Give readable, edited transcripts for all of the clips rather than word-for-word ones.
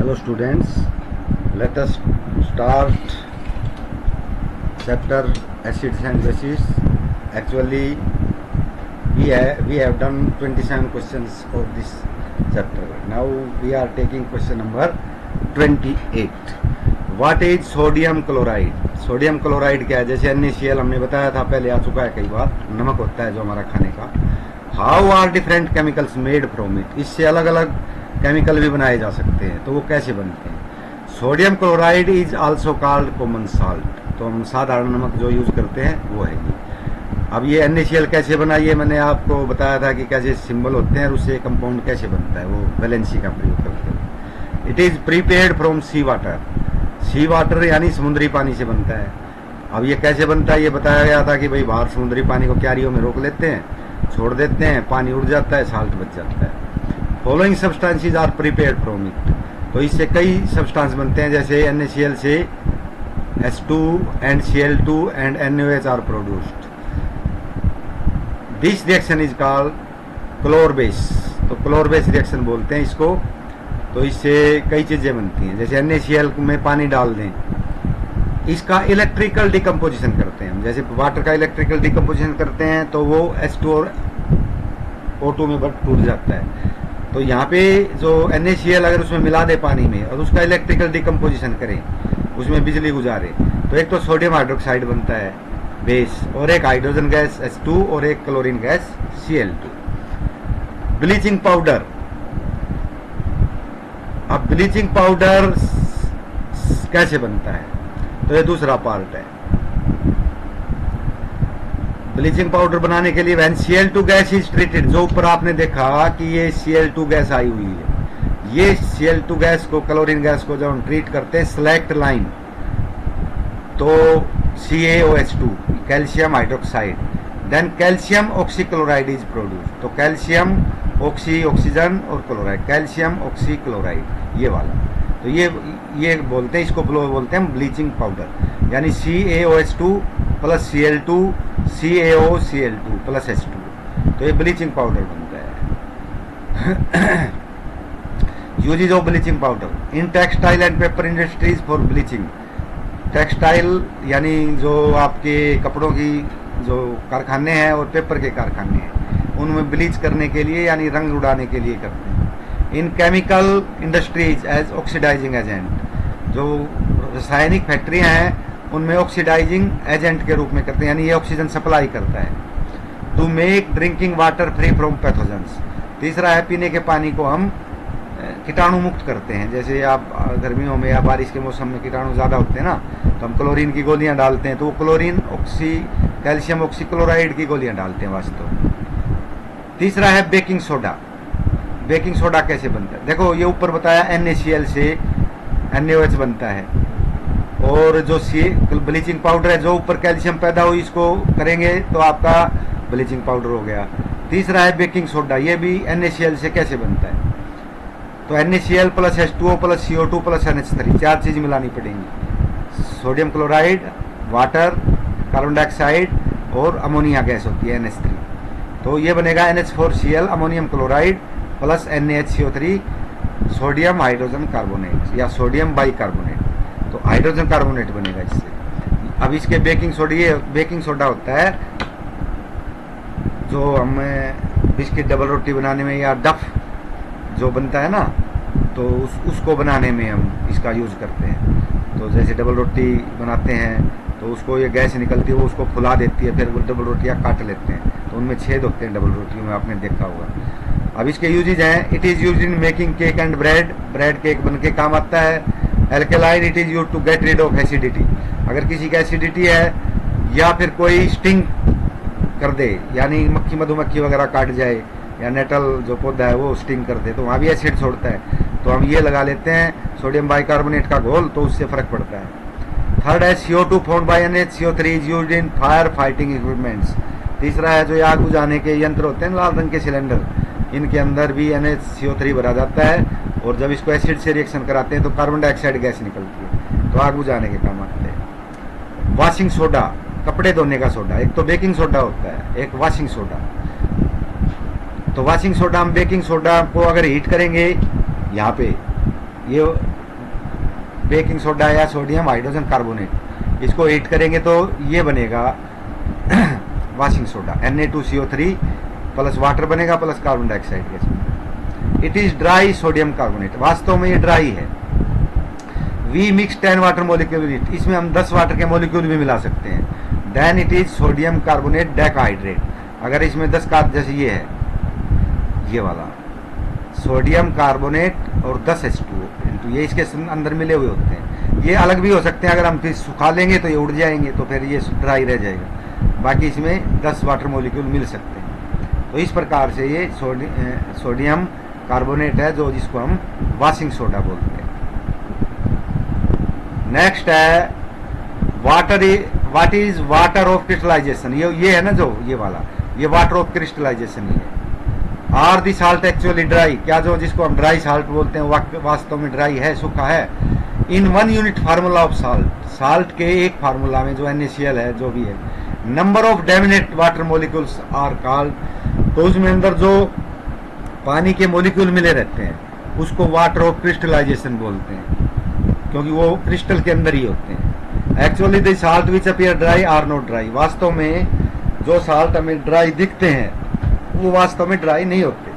Hello students, let us start chapter acids and bases. Actually we have done 27 questions of this chapter. Now we are taking question number 28. What is sodium chloride? Sodium chloride क्या है? जैसे NaCl हमने बताया था, पहले आ चुका है कई बार, नमक होता है जो हमारा खाने का. How are different chemicals made from it? इससे अलग अलग केमिकल भी बनाए जा सकते हैं. तो वो कैसे बनते हैं? Sodium chloride is also called common salt. तो हम साधारण नमक जो यूज करते हैं वो है ये. अब ये NaCl कैसे बना, ये मैंने आपको बताया था कि कैसे सिंबल होते हैं और उससे कंपाउंड कैसे बनता है, वो वैलेंसी का प्रयोग करते हैं. It is prepared from sea water. Sea water यानी समुद्री पानी से बनता है. अब ये कैसे बनता है ये बताया गया था कि भाई बाहर समुद्री पानी को क्यारियों में रोक लेते हैं, छोड़ देते हैं, पानी उड़ जाता है, साल्ट बच जाता है. Following substances are prepared from it. तो इससे कई सब्सटेंस बनते हैं, जैसे NaCl से H2 and Cl2 and NaOH are produced. This reaction is called chlor base. तो क्लोर बेस रिएक्शन बोलते हैं इसको. तो इससे कई चीजें बनती हैं, जैसे NaCl में पानी डाल दें, इसका इलेक्ट्रिकल डिकम्पोजिशन करते हैं हम. जैसे वाटर का इलेक्ट्रिकल डिकम्पोजिशन करते हैं तो वो H2 और O2 में टूट जाता है. तो यहाँ पे जो NaCl अगर उसमें मिला दे पानी में और उसका इलेक्ट्रिकल डिकम्पोजिशन करें, उसमें बिजली गुजारे, तो एक तो सोडियम हाइड्रोक्साइड बनता है बेस, और एक हाइड्रोजन गैस H2 और एक chlorine gas Cl2. Bleaching powder. अब ब्लीचिंग पाउडर कैसे बनता है? तो ये दूसरा पार्ट है. ब्लीचिंग पाउडर बनाने के लिए when Cl2 gas is treated, जो ऊपर आपने देखा कि ये Cl2 गैस आई हुई है, ये Cl2 गैस को, क्लोरीन गैस को जब हम ट्रीट करते हैं सेलेक्ट लाइन, तो CaOH2 calcium hydroxide, then calcium oxychloride is produce. तो कैल्शियम ऑक्सीजन और क्लोराइड, कैल्शियम ऑक्सीक्लोराइड ये वाला. तो ये बोलते हैं, इसको बोलते हैं ब्लीचिंग पाउडर. यानी CaOH2 plus Cl2 CaOCl2 plus H2. तो ये ब्लीचिंग पाउडर बनता है. Uses of bleaching powder in textile and paper industries for bleaching. Textile यानी जो आपके कपड़ों की जो कारखाने हैं और पेपर के कारखाने हैं, उनमें ब्लीच करने के लिए यानी रंग उड़ाने के लिए करते हैं. In chemical industries as oxidizing agent. जो रासायनिक फैक्ट्रियां हैं उनमें ऑक्सीडाइजिंग एजेंट के रूप में करते हैं, यानी ये ऑक्सीजन सप्लाई करता है. To make drinking water free from pathogens. तीसरा है पीने के पानी को हम कीटाणु मुक्त करते हैं. जैसे आप गर्मियों में या बारिश के मौसम में कीटाणु ज़्यादा होते हैं ना, तो हम क्लोरीन की गोलियां डालते हैं, तो वो क्लोरीन कैल्शियम ऑक्सीक्लोराइड की गोलियां डालते हैं वास्तव. तीसरा है बेकिंग सोडा. बेकिंग सोडा कैसे बनता है? देखो ये ऊपर बताया NaCl से NaOH बनता है, और जो ब्लीचिंग पाउडर है, जो ऊपर कैल्शियम पैदा हुई, इसको करेंगे तो आपका ब्लीचिंग पाउडर हो गया. तीसरा है बेकिंग सोडा, ये भी NaCl से कैसे बनता है? तो NaCl plus H2O plus CO2 plus NH3, चार चीज मिलानी पड़ेंगी. Sodium chloride, water, carbon dioxide और अमोनिया गैस होती है NH3. तो ये बनेगा NH4Cl ammonium chloride plus NaHCO3 sodium hydrogen carbonate या सोडियम बाइकार्बोनेट. तो हाइड्रोजन कार्बोनेट बनेगा इससे. अब इसके बेकिंग सोडा होता है जो हम बिस्किट डबल रोटी बनाने में या डफ जो बनता है ना, तो उसको बनाने में हम इसका यूज करते हैं. तो जैसे डबल रोटी बनाते हैं तो उसको ये गैस निकलती है, वो उसको फुला देती है, फिर वो डबल रोटियाँ काट लेते हैं, तो उनमें छेद होते हैं डबल रोटियों में, आपने देखा होगा. अब इसके यूजेज हैं. It is use in making cake and bread. Bread cake bun के काम आता है. Alkaline, it is use to get rid of acidity. अगर किसी का एसिडिटी है या फिर कोई स्टिंग कर दे, यानी मक्खी मधुमक्खी वगैरह काट जाए, या नेटल जो पौधा है वो स्टिंग कर दे, तो वहाँ भी एसिड छोड़ता है, तो हम ये लगा लेते हैं सोडियम बाइकार्बोनेट का घोल, तो उससे फर्क पड़ता है. थर्ड है CO2 found by NaCO3 is used in fire fighting equipments. तीसरा है जो आग बुझाने के यंत्र होते हैं, लाल रंग के सिलेंडर, इनके अंदर भी NaCO3 भरा जाता है, और जब इसको एसिड से रिएक्शन कराते हैं तो कार्बन डाइऑक्साइड गैस निकलती है, तो आग बुझाने के काम आते हैं. वॉशिंग सोडा, कपड़े धोने का सोडा. एक तो बेकिंग सोडा होता है, एक वॉशिंग सोडा. तो वॉशिंग सोडा, हम बेकिंग सोडा को अगर हीट करेंगे, यहाँ पे ये बेकिंग सोडा या सोडियम हाइड्रोजन कार्बोनेट, इसको हीट करेंगे तो ये बनेगा washing soda, Na2CO3 plus water बनेगा plus carbon dioxide gas. It is dry sodium carbonate, वास्तव में ये ड्राई है। वी मिक्स 10 वाटर मोलिक्यूल, इसमें हम 10 वाटर के मोलिक्यूल भी मिला सकते हैं। Then it is sodium carbonate decahydrate, अगर इसमें 10 का, जैसे ये है ये वाला सोडियम कार्बोनेट और 10 H2O, ये इसके अंदर मिले हुए होते हैं। ये अलग भी हो सकते हैं, अगर हम फिर सुखा लेंगे तो ये उड़ जाएंगे, तो फिर ये ड्राई रह जाएगा। बाकी इसमें 10 वाटर मोलिक्यूल मिल सकते हैं। तो इस प्रकार से ये सोडियम कार्बोनेट है, जो जिसको हम वॉशिंग सोडा बोलते हैं। नेक्स्ट है water, what is water of crystallization, ये है ना जो ये वाला, ये वाटर ऑफ क्रिस्टलाइजेशन ही है। Are the salt actually dry, क्या जो जिसको हम ड्राई साल्ट बोलते हैं वास्तव में ड्राई है, सूखा है। इन 1 unit formula of salt, salt के एक फार्मूला में जो NaCl है जो भी है, number of dominant water molecules are called, तो उसमें अंदर जो पानी के मोलिक्यूल मिले रहते हैं उसको वाटर ऑफ क्रिस्टलाइजेशन बोलते हैं, क्योंकि वो क्रिस्टल के अंदर ही होते हैं। Actually the salt which appear dry are not dry, वास्तव में जो साल्ट हमें ड्राई दिखते हैं वो वास्तव में ड्राई नहीं होते।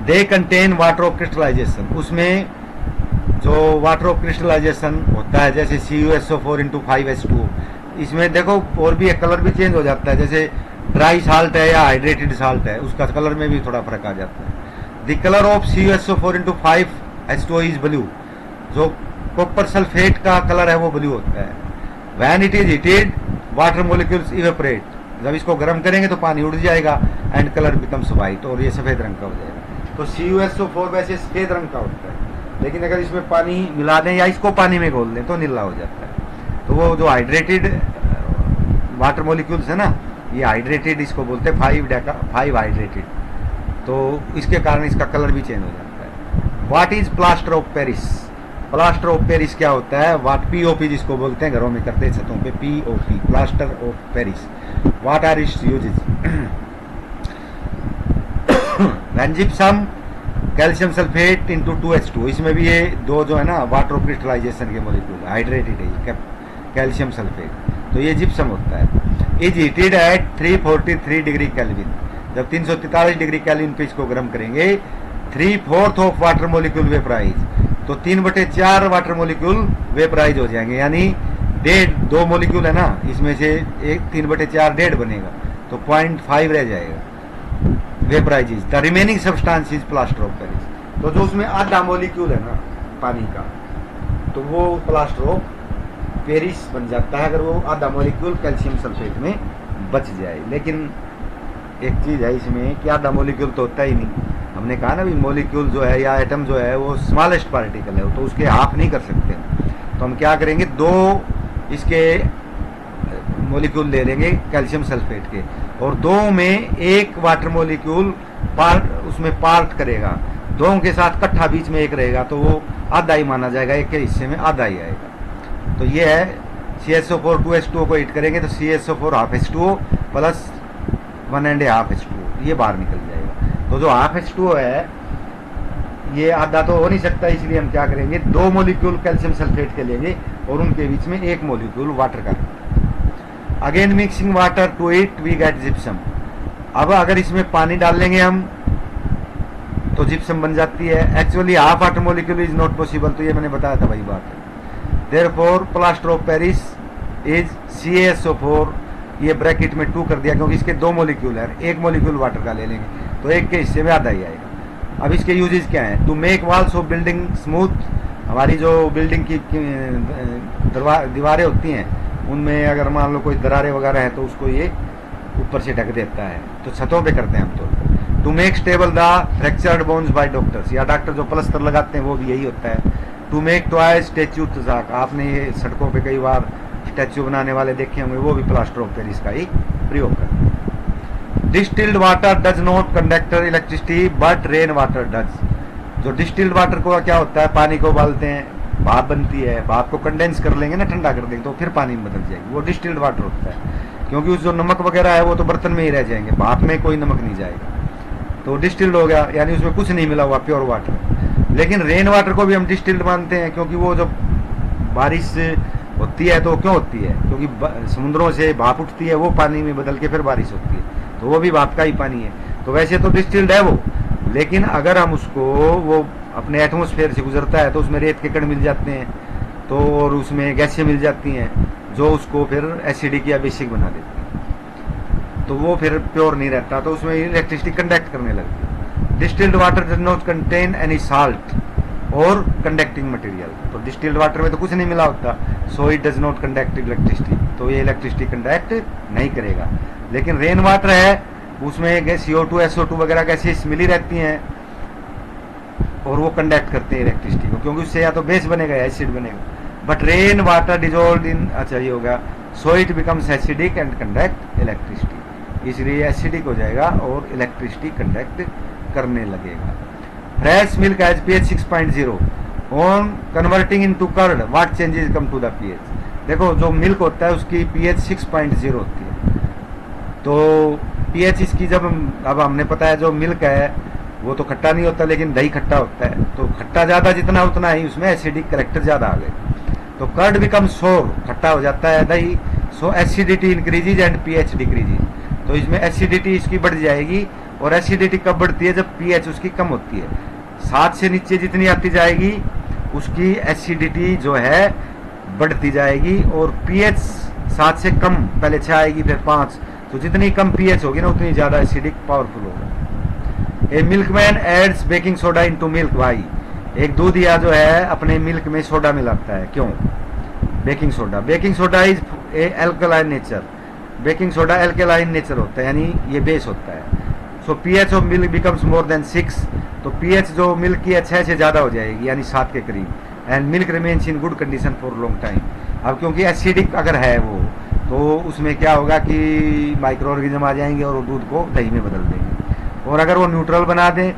They contain water of crystallization, उसमें जो वाटर ऑफ क्रिस्टलाइजेशन होता है जैसे CuSO4 इंटू 5H2O, इसमें देखो और भी एक कलर भी चेंज हो जाता है, जैसे ड्राई साल्ट है या हाइड्रेटेड साल्ट है उसका कलर में भी थोड़ा फर्क आ जाता है। The colour of CuSO4 into 5H2O is blue, जो कॉपर सल्फेट का कलर है वो ब्लू होता है। When it is heated water molecules evaporate, जब इसको गर्म करेंगे तो पानी उड़ जाएगा एंड कलर बिकम्स वाइट, और ये सफेद रंग का हो जाएगा। तो CuSO4 वैसे सफेद रंग का होता है, लेकिन अगर इसमें पानी मिला दें या इसको पानी में घोल दें तो नीला हो जाता है। तो वो जो हाइड्रेटेड वाटर मोलिक्यूल्स है ना, ये हाइड्रेटेड इसको बोलते हैं 5 हाइड्रेटेड, तो इसके कारण इसका कलर भी चेंज हो जाता है। What is plaster of Paris, plaster of Paris क्या होता है, वाट POP जिसको बोलते हैं, घरों में करते हैं छतों पे, POP plaster of Paris. What are its uses, when gypsum calcium sulphate into 2H2, इसमें भी ये दो जो है ना वाटर ऑफ क्रिस्टलाइजेशन के मोलिक्यूल हाइड्रेटेड है कैल्शियम सल्फेट, तो ये जिप्सम होता है। Is heated at 343 degree kelvin, जब 343 डिग्री केल्विन पे इसको गर्म करेंगे 3/4 ऑफ वाटर मोलिक्यूल वेपराइज, तो 3/4 वाटर मोलिक्यूल वेपराइज हो जाएंगे, यानी 2 मोलिक्यूल है ना, इसमें से एक 3/4 डेढ़ बनेगा, तो 0.5 रह जाएगा। Vaporise is the remaining substance is plaster of Paris, तो जो उसमें आधा मोलिक्यूल है ना पानी का, तो वो प्लास्टर ऑफ पेरिस बन जाता है अगर वो आधा मोलिक्यूल कैल्शियम सल्फेट में बच जाए। लेकिन एक चीज है इसमें कि आधा मोलिक्यूल तो होता ही नहीं, हमने कहा ना भी मोलिक्यूल जो है या एटम जो है वो स्मॉलेस्ट पार्टिकल है, तो उसके हाफ नहीं कर सकते, तो हम क्या करेंगे 2 इसके मोलिक्यूल ले लेंगे कैल्शियम सल्फेट के, और 2 में एक वाटर मोलिक्यूल उसमें पार्ट करेगा, 2 के साथ इकट्ठा बीच में एक रहेगा, तो वो आधा ही माना जाएगा, एक के हिस्से में आधा ही आएगा। तो ये है CSO4 2H2O को हीट करेंगे तो CSO4 half H2O plus 1.5 H2O, ये बाहर निकल जाएगा। तो जो हाफ H2O है ये आधा तो हो नहीं सकता, इसलिए हम क्या करेंगे 2 मोलिक्यूल कैल्शियम सल्फेट के लेंगे और उनके बीच में एक मोलिक्यूल वाटर का। Again mixing water to it we get gypsum, अब अगर इसमें पानी डाल लेंगे हम तो जिप्सम बन जाती है। Actually half water molecule is not possible, तो ये मैंने बताया था वही बात है। Therefore plaster of Paris is CaSO4, ये ब्रैकेट में 2 कर दिया क्योंकि इसके 2 मोलिक्यूल है, एक मोलिक्यूल वाटर का ले लेंगे तो एक के हिस्से में आधा ही आएगा। अब इसके यूजेस क्या हैं, to make walls of building smooth, हमारी जो बिल्डिंग की दीवारें होती हैं उनमें अगर मान लो कोई दरारें वगैरह हैं तो उसको ये ऊपर से ढक देता है, तो छतों पे करते हैं हम तो। To make stable the fractured bones by doctors, या डॉक्टर जो प्लस्तर लगाते हैं वो भी यही होता है। टू मेक टॉय स्टेच्यू तजाक, आपने ये सड़कों पे कई बार स्टैच्यू बनाने वाले देखे होंगे, वो भी प्लास्टर ऑफ पेरिस का ही प्रयोग करते हैं। Distilled water does not conduct electricity but rain water does, जो डिस्टिल्ड वाटर को क्या होता है, पानी को उबालते हैं, भाप बनती है, भाप को कंडेंस कर लेंगे ना, ठंडा कर देंगे तो फिर पानी में बदल जाएगी, वो डिस्टिल्ड वाटर होता है। क्योंकि उस जो नमक वगैरह है वो तो बर्तन में ही रह जाएंगे, भाप में कोई नमक नहीं जाएगा, तो डिस्टिल्ड हो गया, यानी उसमें कुछ नहीं मिला हुआ, प्योर वाटर। लेकिन रेन वाटर को भी हम डिस्टिल्ड मानते हैं, क्योंकि वो जब बारिश होती है तो क्यों होती है, क्योंकि समुद्रों से भाप उठती है, वो पानी में बदल के फिर बारिश होती है, तो वो भी भाप का ही पानी है। तो वैसे तो डिस्टिल्ड है वो, लेकिन अगर हम उसको, वो अपने एटमोसफेयर से गुजरता है तो उसमें रेत के कण मिल जाते हैं, तो और उसमें गैसें मिल जाती हैं जो उसको फिर एसिडिक या बेसिक बना देती हैं, तो वो फिर प्योर नहीं रहता, तो उसमें इलेक्ट्रिसिटी कंडक्ट करने लगती है। Distilled water does not contain any salt और कंडक्टिंग मटेरियल, तो डिस्टिल्ड वाटर में तो कुछ नहीं मिला होता, so it does not conduct electricity, तो ये इलेक्ट्रिसिटी कंडक्ट नहीं करेगा। लेकिन रेन वाटर है, उसमें CO2 SO2 वगैरह गैसेस मिली रहती हैं और वो कंडक्ट करते हैं इलेक्ट्रिसिटी को, क्योंकि उससे या तो बेस बनेगा या एसिड बनेगा। But rain water dissolve in, अच्छा ये होगा, so it becomes acidic and conduct electricity, इसलिए एसिडिक हो जाएगा और इलेक्ट्रिसिटी कंडक्ट करने लगेगा। Fresh milk has pH 6.0 on converting into curd what changes come to the pH। देखो जो मिल्क होता है उसकी pH 6.0 होती है, तो pH इसकी जब अब हमने पता है जो मिल्क है वो तो खट्टा नहीं होता, लेकिन दही खट्टा होता है, तो खट्टा ज्यादा जितना उतना ही उसमें एसिडिक कैरेक्टर ज्यादा आ गए, तो कर्ड बिकम सोर, खट्टा हो जाता है दही, so acidity increases and pH decreases, तो इसमें एसिडिटी इसकी बढ़ जाएगी, और एसिडिटी कब बढ़ती है, जब pH उसकी कम होती है। 7 से नीचे जितनी आती जाएगी उसकी एसिडिटी जो है बढ़ती जाएगी, और pH 7 से कम, पहले 6 आएगी फिर 5, तो जितनी कम pH होगी ना उतनी ज्यादा एसिडिक पावरफुल होगा। A milkman adds baking soda into milk, भाई एक दूधिया जो है अपने मिल्क में सोडा मिलाता है, क्यों? Baking soda is a alkaline nature, baking soda alkaline nature होता है, यानी ये बेस होता है। सो pH of milk becomes more than 6, तो pH जो मिल्क की है 6 से ज्यादा हो जाएगी, यानी 7 के करीब, and milk remains in good condition for long time. अब क्योंकि एसिडिक अगर है वो, तो उसमें क्या होगा कि माइक्रो ऑर्गेनिज्म आ जाएंगे और वो दूध को दही में बदल देंगे, और अगर वो न्यूट्रल बना दें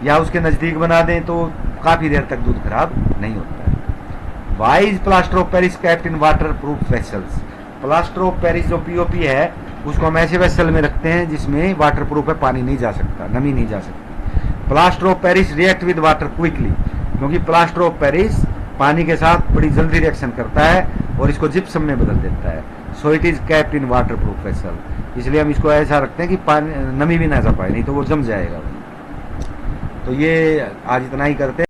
या उसके नज़दीक बना दें तो काफ़ी देर तक दूध खराब नहीं होता है। Why is plaster of Paris kept in water proof vessels, plaster of Paris जो POP है उसको हम ऐसे वेसल में रखते हैं जिसमें वाटर प्रूफ है, पानी नहीं जा सकता, नमी नहीं जा सकती। Plaster of Paris react with water quickly, क्योंकि प्लास्टर ऑफ पेरिस पानी के साथ बड़ी जल्दी रिएक्शन करता है और इसको जिप्सम में बदल देता है, so it is kept in water proof vessel, इसलिए हम इसको ऐसा रखते हैं कि पानी नमी भी ना जा पाए, नहीं तो वो जम जाएगा। तो ये आज इतना ही करते हैं।